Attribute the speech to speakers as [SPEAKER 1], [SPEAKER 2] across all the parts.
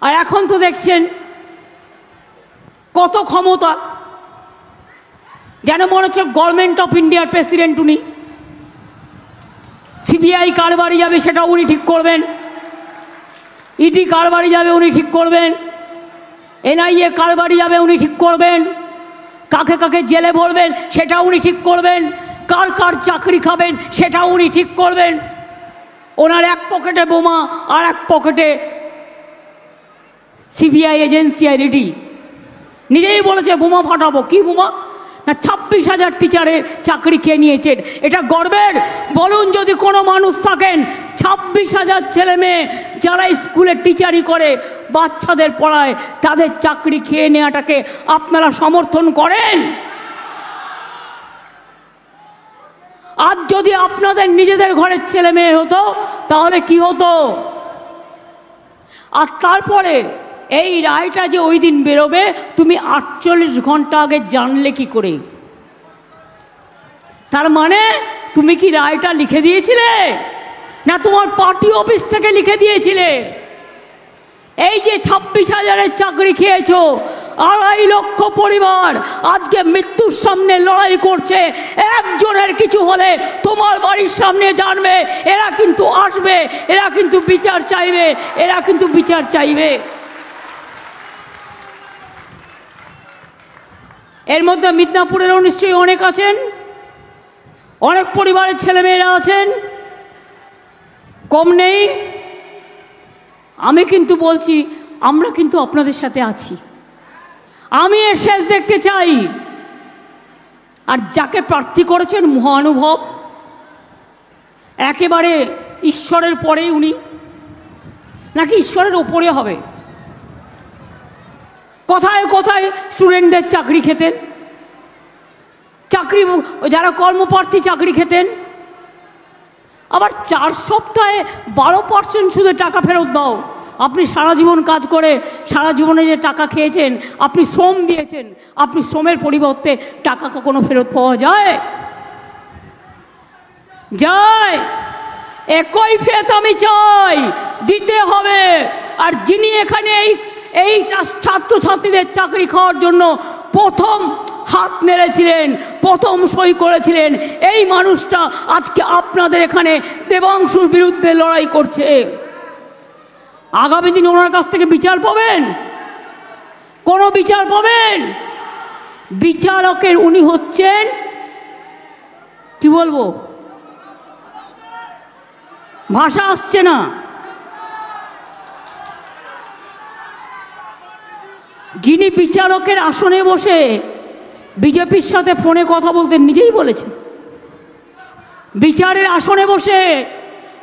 [SPEAKER 1] আর এখন তো দেখছেন কত ক্ষমতা, যেন মনে হচ্ছে গভর্নমেন্ট অফ ইন্ডিয়ার প্রেসিডেন্ট উনি। সিবিআই কার বাড়ি যাবে সেটা উনি ঠিক করবেন, ইডি কার বাড়ি যাবে উনি ঠিক করবেন, এনআইএ কার বাড়ি যাবে উনি ঠিক করবেন, কাকে কাকে জেলে ভরবেন সেটা উনি ঠিক করবেন, কার কার চাকরি খাবেন সেটা উনি ঠিক করবেন। ওনার এক পকেটে বোমা আর এক পকেটে সিবিআই এজেন্সি আর ইডি। নিজেই বলেছে বোমা ফাটাবো। কি বোমা? না 26,000 টিচারের চাকরি খেয়ে নিয়েছেন। এটা গর্বের? বলুন যদি কোনো মানুষ থাকেন 26,000 ছেলে মেয়ে যারা স্কুলে টিচারি করে, বাচ্চাদের পড়ায়, তাদের চাকরি খেয়ে নেওয়াটাকে আপনারা সমর্থন করেন? আজ যদি আপনাদের নিজেদের ঘরের ছেলে মেয়ে হতো তাহলে কি হতো? আর তারপরে এই রায়টা যে ওই দিন বেরোবে তুমি 48 ঘন্টা আগে জানলে কি করে? তার মানে তুমি কি রায়টা লিখে দিয়েছিলে, না তোমার পার্টি অফিস থেকে লিখে দিয়েছিলে? এই যে 26,000-এর চাকরি খেয়েছো, 2.5 লক্ষ পরিবার আজকে মৃত্যুর সামনে লড়াই করছে। একজনের কিছু হলে তোমার বাড়ির সামনে জানবে, এরা কিন্তু আসবে, এরা কিন্তু বিচার চাইবে, এরা কিন্তু বিচার চাইবে। এর মধ্যে মিদনাপুরেরও নিশ্চয়ই অনেক আছেন, অনেক পরিবারের ছেলেমেয়েরা আছেন, কম নেই। আমি কিন্তু বলছি আমরা কিন্তু আপনাদের সাথে আছি। আমি এর শেষ দেখতে চাই। আর যাকে প্রার্থী করেছেন মহানুভব, একেবারে ঈশ্বরের পরেই উনি, নাকি ঈশ্বরের ওপরে হবে? কোথায় কোথায় স্টুডেন্টদের চাকরি খেতেন, চাকরি যারা কর্মপ্রার্থী চাকরি খেতেন। আবার 4 সপ্তাহে 12% শুধু টাকা ফেরত দাও। আপনি সারা জীবন কাজ করে সারা জীবনে যে টাকা খেয়েছেন, আপনি শ্রম দিয়েছেন, আপনি শ্রমের পরিবর্তে টাকা কখনো ফেরত পাওয়া যায়? যায়? একই ফেত আমি চাই, দিতে হবে। আর যিনি এখানে এই ছাত্রছাত্রীদের চাকরি খাওয়ার জন্য প্রথম হাত নেড়েছিলেন, প্রথম সই করেছিলেন, এই মানুষটা আজকে আপনাদের এখানে দেবাংশুর বিরুদ্ধে লড়াই করছে। আগামী দিন ওনার কাছ থেকে বিচার পাবেন? কোনো বিচার পাবেন? বিচারকের উনি হচ্ছেন, কি বলবো, ভাষা আসছে না, যিনি বিচারকের আসনে বসে বিজেপির সাথে ফোনে কথা বলতেন, নিজেই বলেছেন, বিচারের আসনে বসে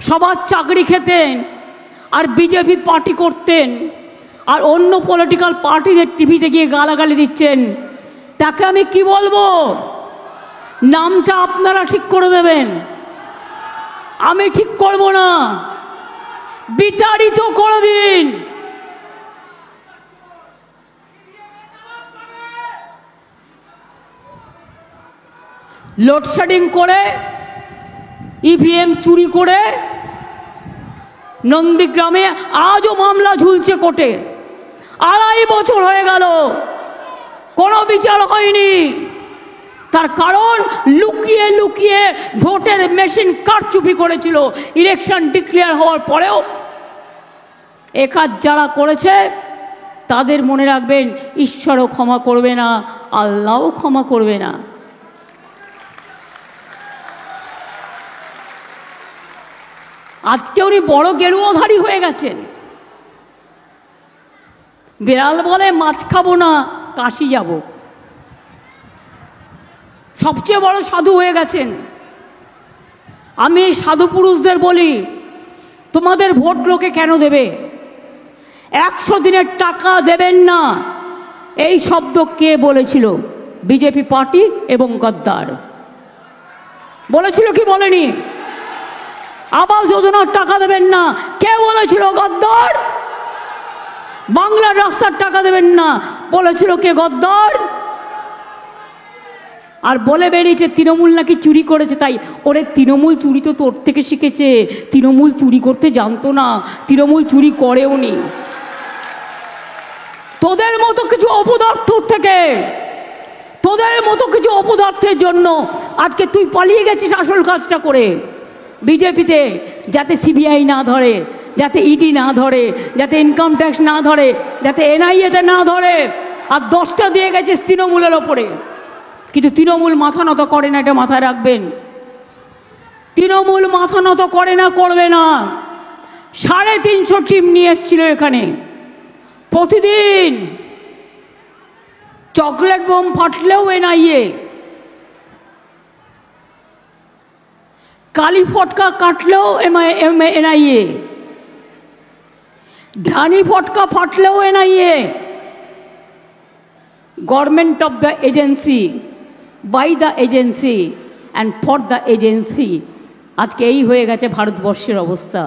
[SPEAKER 1] সবার চাকরি খেতেন আর বিজেপি পার্টি করতেন, আর অন্য পলিটিক্যাল পার্টিদের টিভিতে গিয়ে গালাগালি দিচ্ছেন, তাকে আমি কি বলবো? নামটা আপনারা ঠিক করে দেবেন, আমি ঠিক করব না। বিতাড়িত করে দিন। লোডশেডিং করে, ইভিএম চুরি করে নন্দীগ্রামে আজও মামলা ঝুলছে কোর্টে। 2.5 বছর হয়ে গেল, কোনো বিচার হয়নি। তার কারণ লুকিয়ে লুকিয়ে ভোটের মেশিন কারচুপি করেছিল। ইলেকশন ডিক্লেয়ার হওয়ার পরেও এ কাজ যারা করেছে তাদের মনে রাখবেন, ঈশ্বরও ক্ষমা করবে না, আল্লাহও ক্ষমা করবে না। আজকে উনি বড় গেরুয়াধারী হয়ে গেছেন। বিড়াল বলে মাছ খাবো না, কাশি যাব। সবচেয়ে বড় সাধু হয়ে গেছেন। আমি সাধু পুরুষদের বলি, তোমাদের ভোট লোকে কেন দেবে? 100 দিনের টাকা দেবেন না, এই শব্দ কে বলেছিল? বিজেপি পার্টি এবং গদ্দার বলেছিল কি বলেনি? আবাস যোজনার টাকা দেবেন না, কে বলেছিল? গদ্দার। বাংলার রাস্তার টাকা দেবেন না, বলেছিল কে? গদ্দার। আর বলে বেরিয়েছে তৃণমূল নাকি চুরি করেছে। তাই ওরে তৃণমূল চুরি তো তোর থেকে শিখেছে, তৃণমূল চুরি করতে জানতো না, তৃণমূল চুরি করেও নি। তোদের মতো কিছু অপদার্থ থেকে, তোদের মতো কিছু অপদার্থের জন্য আজকে তুই পালিয়ে গেছিস আসল কাজটা করে বিজেপিতে, যাতে সিবিআই না ধরে, যাতে ইডি না ধরে, যাতে ইনকাম ট্যাক্স না ধরে, যাতে এনআইএতে না ধরে, আর 10টা দিয়ে গেছিস তৃণমূলের ওপরে। কিন্তু তৃণমূল মাথা নত করে না, এটা মাথায় রাখবেন। তৃণমূল মাথা নত করে না, করবে না। 350 টিম নিয়ে এসেছিল এখানে। প্রতিদিন চকলেট বোম ফাটলেও এনআইএ, কালী ফটকা কাটলেও এনআইএ, ধানি ফটকা ফাটলেও NIA. Government of the agency, by the agency and for the agency. আজকে এই হয়ে গেছে ভারতবর্ষের অবস্থা।